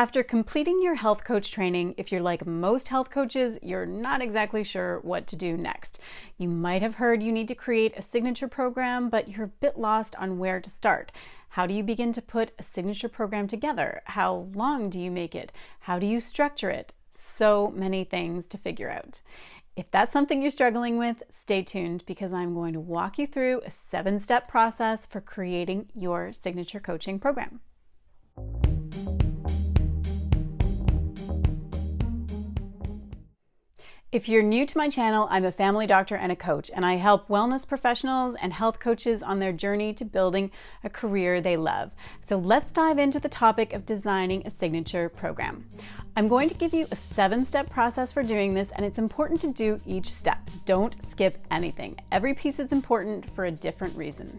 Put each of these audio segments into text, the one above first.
After completing your health coach training, if you're like most health coaches, you're not exactly sure what to do next. You might have heard you need to create a signature program, but you're a bit lost on where to start. How do you begin to put a signature program together? How long do you make it? How do you structure it? So many things to figure out. If that's something you're struggling with, stay tuned because I'm going to walk you through a 7-step process for creating your signature coaching program. If you're new to my channel, I'm a family doctor and a coach, and I help wellness professionals and health coaches on their journey to building a career they love. So let's dive into the topic of designing a signature program. I'm going to give you a 7-step process for doing this, and it's important to do each step. Don't skip anything. Every piece is important for a different reason.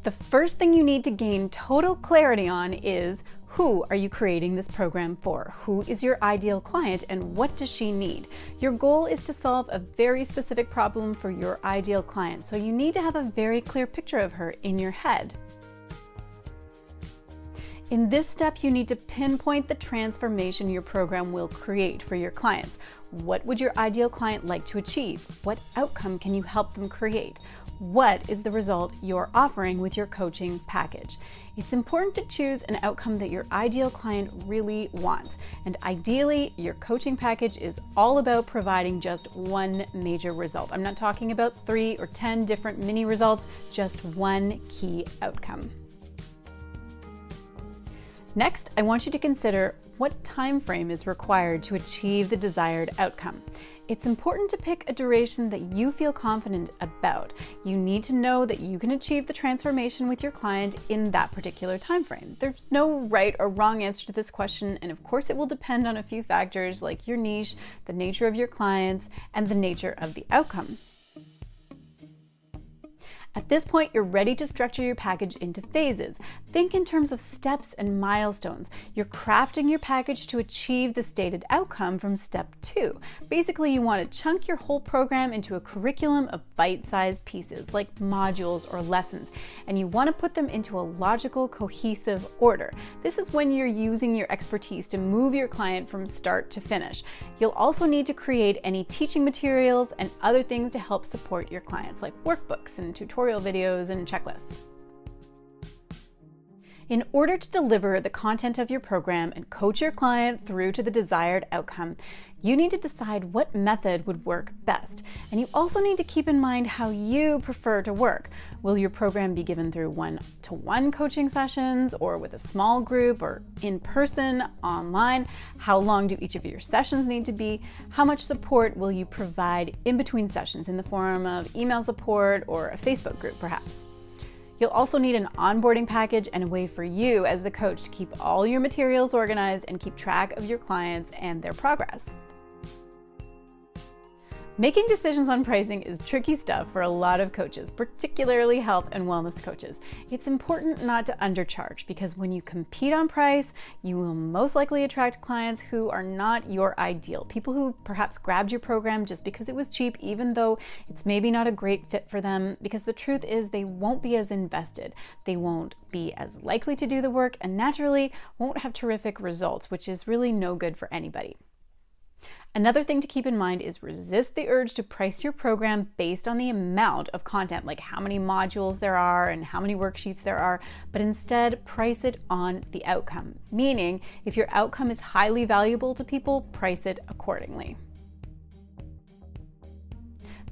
The first thing you need to gain total clarity on is who are you creating this program for? Who is your ideal client and what does she need? Your goal is to solve a very specific problem for your ideal client, so you need to have a very clear picture of her in your head. In this step, you need to pinpoint the transformation your program will create for your clients. What would your ideal client like to achieve? What outcome can you help them create? What is the result you're offering with your coaching package? It's important to choose an outcome that your ideal client really wants. And ideally, your coaching package is all about providing just one major result. I'm not talking about 3 or 10 different mini results, just one key outcome. Next, I want you to consider what time frame is required to achieve the desired outcome. It's important to pick a duration that you feel confident about. You need to know that you can achieve the transformation with your client in that particular time frame. There's no right or wrong answer to this question, and of course it will depend on a few factors like your niche, the nature of your clients, and the nature of the outcome. At this point, you're ready to structure your package into phases. Think in terms of steps and milestones. You're crafting your package to achieve the stated outcome from step 2. Basically, you want to chunk your whole program into a curriculum of bite-sized pieces, like modules or lessons, and you want to put them into a logical, cohesive order. This is when you're using your expertise to move your client from start to finish. You'll also need to create any teaching materials and other things to help support your clients, like workbooks and tutorial videos and checklists. In order to deliver the content of your program and coach your client through to the desired outcome, you need to decide what method would work best. And you also need to keep in mind how you prefer to work. Will your program be given through one-to-one coaching sessions, or with a small group, or in person, online? How long do each of your sessions need to be? How much support will you provide in between sessions in the form of email support or a Facebook group perhaps? You'll also need an onboarding package and a way for you as the coach to keep all your materials organized and keep track of your clients and their progress. Making decisions on pricing is tricky stuff for a lot of coaches, particularly health and wellness coaches. It's important not to undercharge because when you compete on price, you will most likely attract clients who are not your ideal. People who perhaps grabbed your program just because it was cheap, even though it's maybe not a great fit for them, because the truth is they won't be as invested. They won't be as likely to do the work and naturally won't have terrific results, which is really no good for anybody. Another thing to keep in mind is resist the urge to price your program based on the amount of content, like how many modules there are and how many worksheets there are, but instead price it on the outcome. Meaning, if your outcome is highly valuable to people, price it accordingly.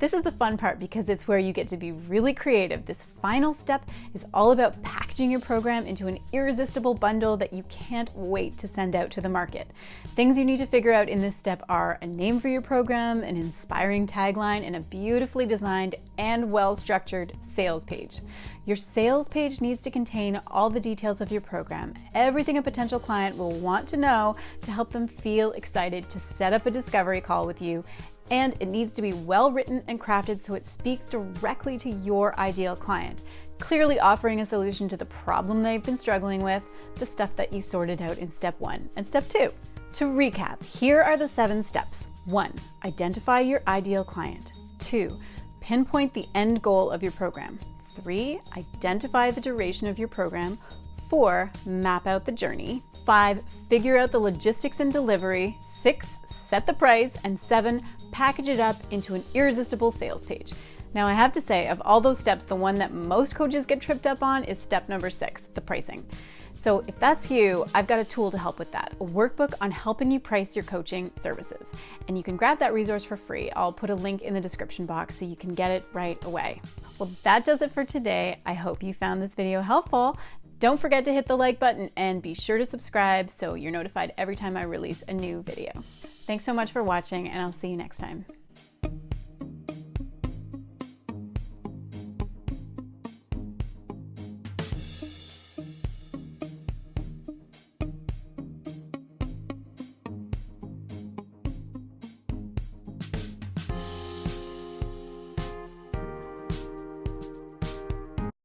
This is the fun part because it's where you get to be really creative. This final step is all about packaging your program into an irresistible bundle that you can't wait to send out to the market. Things you need to figure out in this step are a name for your program, an inspiring tagline, and a beautifully designed and well-structured sales page. Your sales page needs to contain all the details of your program, everything a potential client will want to know to help them feel excited to set up a discovery call with you, and it needs to be well written and crafted so it speaks directly to your ideal client, clearly offering a solution to the problem they've been struggling with, the stuff that you sorted out in step 1 and step 2. To recap, here are the 7 steps. 1. Identify your ideal client. 2. Pinpoint the end goal of your program. 3. Identify the duration of your program. 4, map out the journey. 5, figure out the logistics and delivery. 6, set the price. And 7, package it up into an irresistible sales page. Now I have to say, of all those steps, the one that most coaches get tripped up on is step number 6, the pricing. So if that's you, I've got a tool to help with that, a workbook on helping you price your coaching services. And you can grab that resource for free. I'll put a link in the description box so you can get it right away. Well, that does it for today. I hope you found this video helpful. Don't forget to hit the like button and be sure to subscribe so you're notified every time I release a new video. Thanks so much for watching, and I'll see you next time.